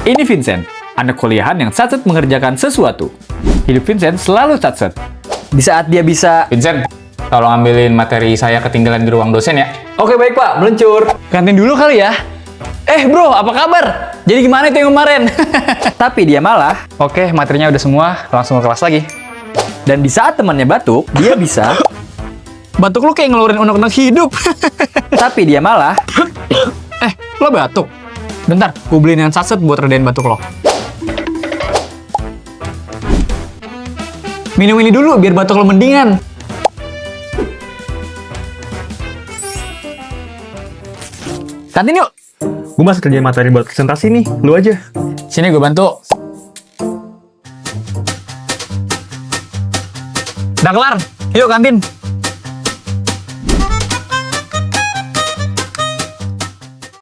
Ini Vincent, anak kuliahan yang satset mengerjakan sesuatu. Hidup Vincent selalu satset. Di saat dia bisa... Vincent, tolong ambilin materi saya ketinggalan di ruang dosen ya. Oke baik pak, meluncur. Kantin dulu kali ya. Bro, apa kabar? Jadi gimana itu yang kemarin? Tapi dia malah... Oke, materinya udah semua, langsung ke kelas lagi. Dan di saat temannya batuk, dia bisa... Batuk lu kayak ngeluarin unek-unek hidup. Tapi dia malah... Lo batuk? Bentar, gue beliin yang satset buat redain batuk lo. Minum ini dulu biar batuk lo mendingan. Kantin yuk. Gue masih kerjain materi buat presentasi nih, lu aja. Sini gue bantu. Udah kelar, yuk kantin.